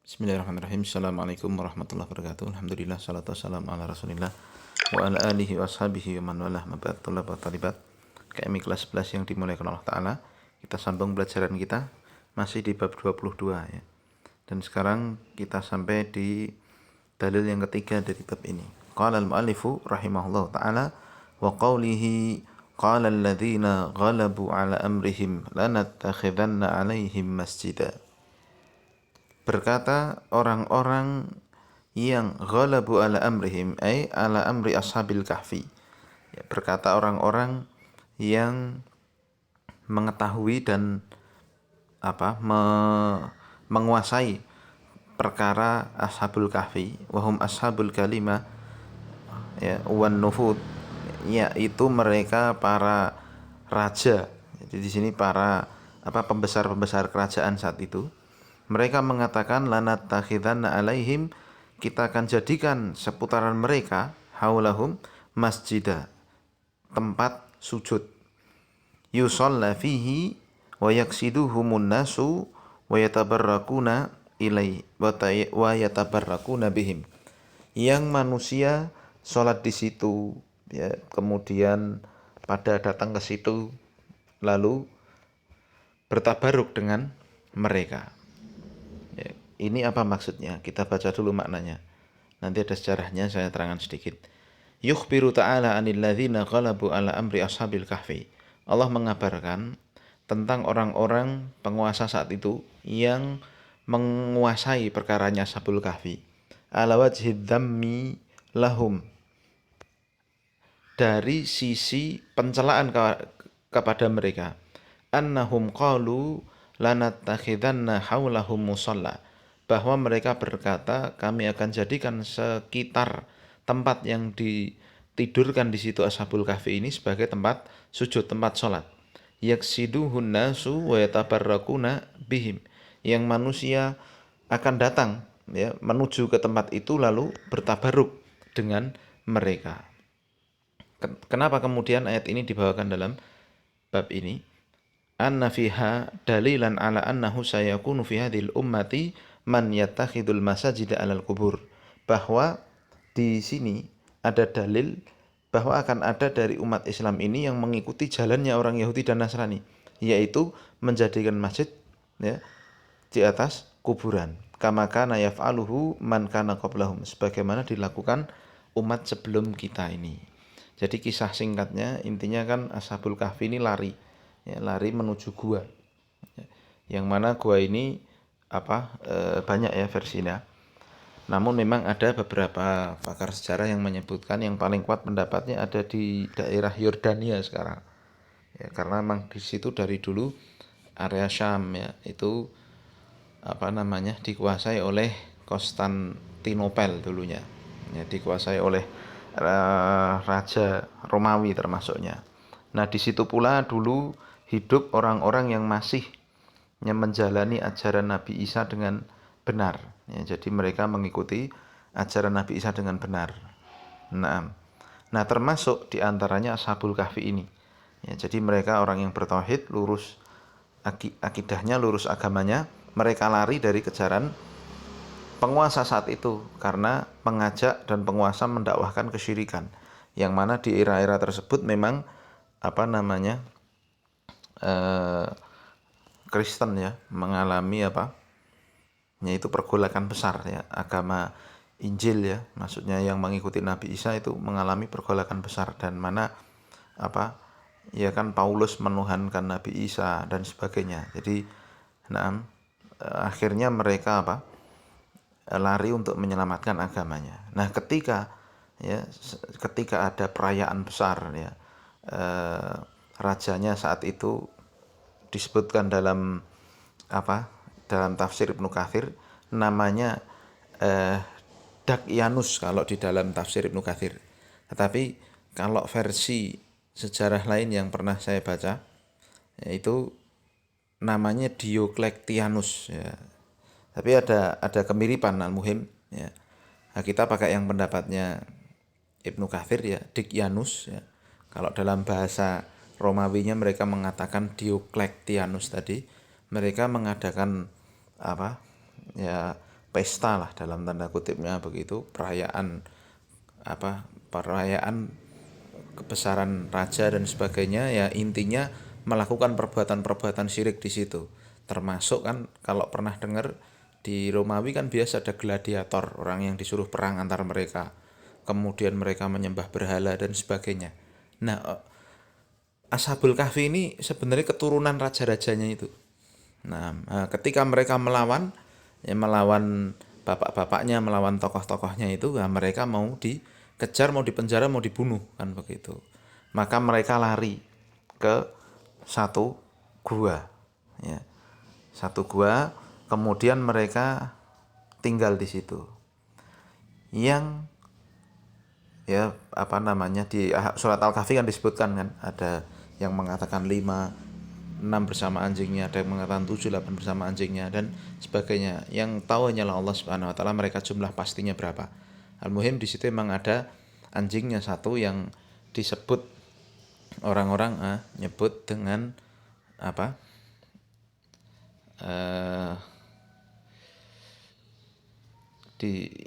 Bismillahirrahmanirrahim. Assalamualaikum warahmatullahi wabarakatuh. Alhamdulillah, salatu wassalamu ala rasulillah wa ala alihi wa ashabihi wa man walah mabad tulab wa talibat. KMI kelas 11 yang dimuliakan Allah Ta'ala. Kita sambung pelajaran kita masih di bab 22 ya. Dan sekarang kita sampai di dalil yang ketiga dari bab ini. Qala al-mu'allifu rahimahullah ta'ala wa qawlihi qala alladhina ghalabu ala amrihim lanattakhidanna alaihim masjidah. Berkata orang-orang yang ghalabu ala amrihim ay ala amri ashabil kahfi. Ya, berkata orang-orang yang mengetahui dan menguasai perkara ashabul kahfi, wahum ashabul kalimah ya wan nufud, yaitu mereka para raja. Jadi di sini para pembesar-pembesar kerajaan saat itu. Mereka mengatakan lanat takhidanna alaihim, kita akan jadikan seputaran mereka haulahum masjidah, tempat sujud. Yusalla fihi wa yaksiduhumun nasu wa yatabarrakuna ilai wa yatabarrakuna bihim. Yang manusia sholat di situ ya, kemudian pada datang ke situ lalu bertabaruk dengan mereka. Ini apa maksudnya? Kita baca dulu maknanya. Nanti ada sejarahnya, saya terangkan sedikit. Yukhbiru ta'ala anil ladzina ghalabu ala amri ashabil kahfi. Allah mengabarkan tentang orang-orang penguasa saat itu yang menguasai perkaranya ashabul kahfi. Ala wajhid dhammi lahum. Dari sisi pencelaan kepada mereka. Annahum qalu lanattakhidanna haulahum musalla. Bahwa mereka berkata, kami akan jadikan sekitar tempat yang ditidurkan di situ ashabul kahfi ini sebagai tempat sujud, tempat sholat. Yaksiduhun nasu wa yatabarrakuna bihim. Yang manusia akan datang ya, menuju ke tempat itu lalu bertabaruk dengan mereka. Kenapa kemudian ayat ini dibawakan dalam bab ini? Anna fiha dalilan ala annahu sayakunu fi hadhil ummati man yattakhidul masajida alal kubur. Bahwa di sini ada dalil bahwa akan ada dari umat Islam ini yang mengikuti jalannya orang Yahudi dan Nasrani, yaitu menjadikan masjid ya, di atas kuburan. Kama kana yaf'aluhu man kana qablahum, sebagaimana dilakukan umat sebelum kita ini. Jadi kisah singkatnya intinya kan ashabul kahfi ini lari menuju gua. Yang mana gua ini banyak ya versinya. Namun memang ada beberapa pakar sejarah yang menyebutkan yang paling kuat pendapatnya ada di daerah Yordania sekarang. Ya, karena memang di situ dari dulu area Syam ya itu dikuasai oleh Konstantinopel dulunya. Ya, dikuasai oleh raja Romawi termasuknya. Nah, di situ pula dulu hidup orang-orang yang masih menjalani ajaran Nabi Isa dengan benar. Ya, jadi mereka mengikuti ajaran Nabi Isa dengan benar. Nah, termasuk diantaranya ashabul kahfi ini. Ya, jadi mereka orang yang bertauhid, lurus akidahnya, lurus agamanya. Mereka lari dari kejaran penguasa saat itu karena pengajak dan penguasa mendakwahkan kesyirikan. Yang mana di era-era tersebut memang Kristen ya mengalami yaitu pergolakan besar ya, agama Injil ya, maksudnya yang mengikuti Nabi Isa itu mengalami pergolakan besar, dan mana Paulus menuhankan Nabi Isa dan sebagainya. Jadi akhirnya mereka lari untuk menyelamatkan agamanya. Nah, ketika ada perayaan besar ya, rajanya saat itu disebutkan dalam tafsir Ibnu Katsir namanya Dakyanus kalau di dalam tafsir Ibnu Katsir. Tetapi kalau versi sejarah lain yang pernah saya baca yaitu namanya Diokletianus ya. Tapi ada kemiripan al-muhim ya. Nah, kita pakai yang pendapatnya Ibnu Katsir ya, Dakyanus ya. Kalau dalam bahasa Romawinya mereka mengatakan Diokletianus tadi. Mereka mengadakan pesta lah dalam tanda kutipnya begitu, perayaan kebesaran raja dan sebagainya, ya intinya melakukan perbuatan-perbuatan syirik di situ. Termasuk kan kalau pernah dengar di Romawi kan biasa ada gladiator, orang yang disuruh perang antar mereka. Kemudian mereka menyembah berhala dan sebagainya. Nah, Ashabul Kahfi ini sebenarnya keturunan raja-rajanya itu. Nah, ketika mereka melawan, ya melawan bapak-bapaknya, melawan tokoh-tokohnya itu, ya mereka mau dikejar, mau dipenjara, mau dibunuh kan begitu. Maka mereka lari ke satu gua, ya, satu gua. Kemudian mereka tinggal di situ. Yang ya apa namanya di surat Al-Kahfi kan disebutkan kan ada yang mengatakan 5, 6 bersama anjingnya, ada yang mengatakan 7, 8 bersama anjingnya dan sebagainya. Yang tahu hanyalah Allah Subhanahu wa taala, mereka jumlah pastinya berapa. Al-Muhim di situ memang ada anjingnya satu yang disebut orang-orang nyebut dengan apa?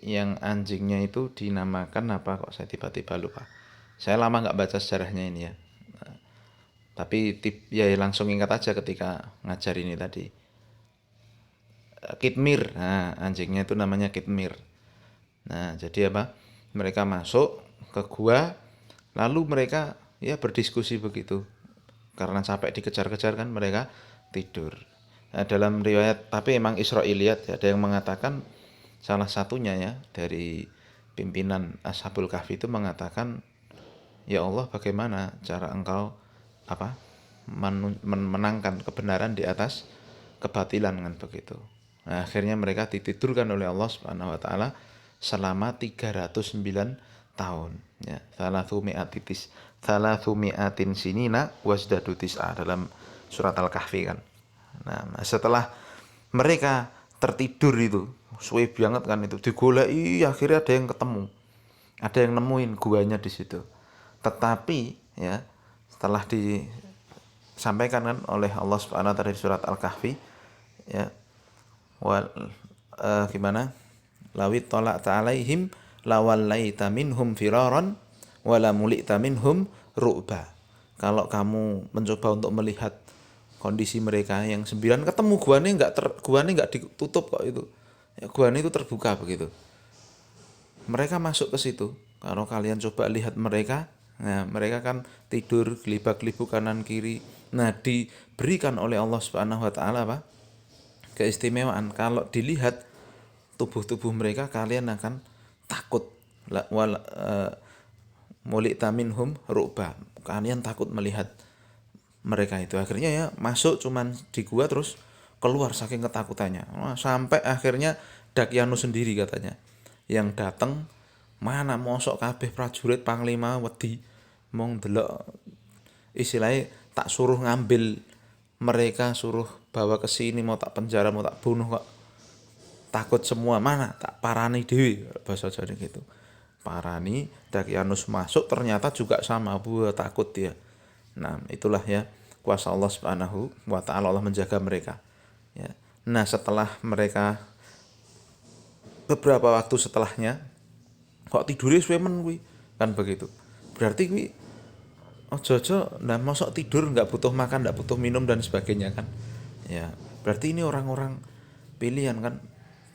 Yang anjingnya itu dinamakan apa, kok saya tiba-tiba lupa. Saya lama nggak baca sejarahnya ini ya. Tapi ya langsung ingat aja ketika ngajar ini tadi. Kitmir. Nah, anjingnya itu namanya Kitmir. Nah, jadi apa? Mereka masuk ke gua, lalu mereka ya berdiskusi begitu. Karena capek dikejar-kejar kan mereka tidur. Nah, dalam riwayat, tapi emang Israiliyat ya, ada yang mengatakan salah satunya ya dari pimpinan Ashabul Kahfi itu mengatakan, ya Allah, bagaimana cara engkau apa menangkan kebenaran di atas kebatilan kan begitu. Nah, akhirnya mereka ditidurkan oleh Allah Subhanahu wa taala selama 309 tahun ya. Salatsumi'atin sinina wasdadu tis'a dalam surat Al-Kahfi kan. Nah, setelah mereka tertidur itu, suwe banget kan itu, digoleki akhirnya ada yang ketemu. Ada yang nemuin guanya di situ. Tetapi ya setelah disampaikan kan oleh Allah Subhanahu wa taala di surat Al-Kahfi ya gimana? Lawit tolak ta'alaihim lawallaita minhum firaron wala mulita minhum ru'ba. Kalau kamu mencoba untuk melihat kondisi mereka yang 9, ketemu guanya nggak ditutup kok itu. Ya, guanya itu terbuka begitu. Mereka masuk ke situ. Kalau kalian coba lihat mereka, nah mereka kan tidur gelibak-gelibuk kanan kiri. Nah, diberikan oleh Allah Subhanahu wa taala apa? Keistimewaan. Kalau dilihat tubuh-tubuh mereka, kalian akan takut. Mulita minhum ru'ba. Kalian takut melihat mereka itu. Akhirnya ya masuk cuman di gua terus keluar saking ketakutannya. Sampai akhirnya Dakyanus sendiri katanya yang datang, mana mosok kabeh prajurit panglima wedi mong delok, istilahnya tak suruh ngambil mereka, suruh bawa ke sini, mau tak penjara, mau tak bunuh kok takut semua. Mana tak parani dewi, bahasa Jawa gitu. Parani, Dakyanus masuk ternyata juga sama, buah takut dia. Nah, itulah ya kuasa Allah Subhanahu wa taala, Allah menjaga mereka. Ya. Nah, setelah mereka beberapa waktu setelahnya kok tidurnya suwemen kuwi kan begitu. Berarti kuwi ojo-ojo nah mosok tidur nggak butuh makan, nggak butuh minum dan sebagainya kan. Ya, berarti ini orang-orang pilihan kan.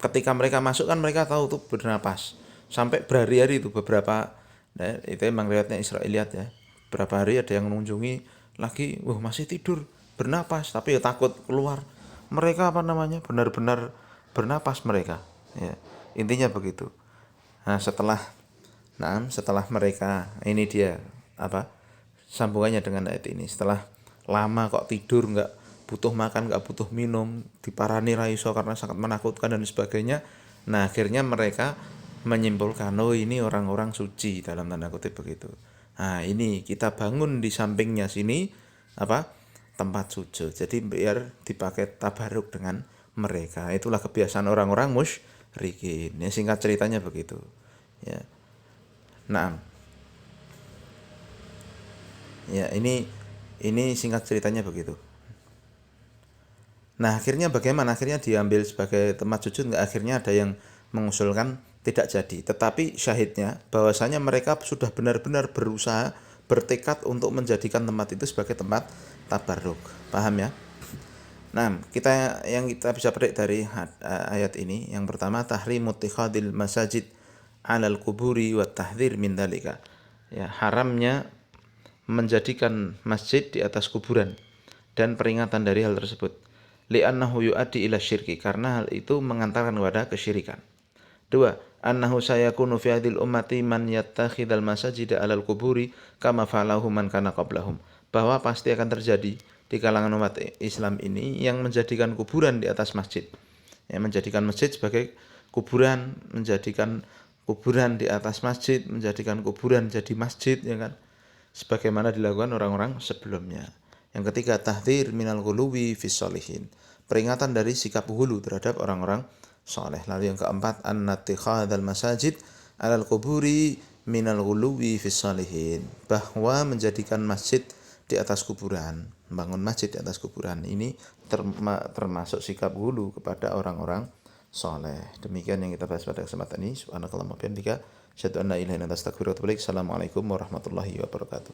Ketika mereka masuk kan mereka tahu tuh bernapas. Sampai berhari-hari itu beberapa, nah, itu emang riwayatnya Israiliyat ya. Berapa hari ada yang mengunjungi lagi, wah masih tidur, bernapas tapi ya takut keluar. Mereka apa namanya? Benar-benar bernapas mereka. Ya, intinya begitu. Nah, setelah mereka, ini dia apa? Sambungannya dengan ayat ini. Setelah lama kok tidur, nggak butuh makan, nggak butuh minum, diparani raiso karena sangat menakutkan dan sebagainya. Nah, akhirnya mereka menyimpulkan, oh ini orang-orang suci dalam tanda kutip begitu. Nah, ini kita bangun di sampingnya sini apa? Tempat sujud. Jadi biar dipakai tabaruk dengan mereka. Itulah kebiasaan orang-orang musyrikin. Ya, singkat ceritanya begitu. Ya. Nah, ya ini singkat ceritanya begitu. Nah, akhirnya bagaimana? Akhirnya diambil sebagai tempat sujud nggak? Akhirnya ada yang mengusulkan tidak jadi. Tetapi syahidnya bahwasanya mereka sudah benar-benar berusaha bertekad untuk menjadikan tempat itu sebagai tempat tabarruk. Paham ya? Nah, kita bisa petik dari ayat ini, yang pertama tahrimut ittikhadil masajid 'alal kuburi wa tahdhir min dzalika. Ya, haramnya menjadikan masjid di atas kuburan dan peringatan dari hal tersebut. Li'annahu yu'addi ila syirki, karena hal itu mengantarkan kepada kesyirikan. Dua, annahu sayakunu fi hadhil ummati man yattakhidal masajida 'alal kuburi kama fa'alahu man kana qablahum. Bahwa pasti akan terjadi di kalangan umat Islam ini yang menjadikan kuburan di atas masjid. Ya, menjadikan masjid sebagai kuburan, menjadikan kuburan di atas masjid, menjadikan kuburan jadi masjid, ya kan? Sebagaimana dilakukan orang-orang sebelumnya. Yang ketiga, tahdzir minal ghuluwi fis sholihin. Peringatan dari sikap hulu terhadap orang-orang soleh. Lalu yang keempat, an-nattikhadal masajid 'alal quburi minal ghuluwi fis sholihin. Bahwa menjadikan masjid di atas kuburan, membangun masjid di atas kuburan ini termasuk sikap hulu kepada orang-orang soleh. Demikian yang kita bahas pada kesempatan ini. Subhanakallahumma wa bihamdika, asyhadu an la ilaha illa anta, astaghfiruka wa atubu ilaik. Assalamualaikum warahmatullahi wabarakatuh.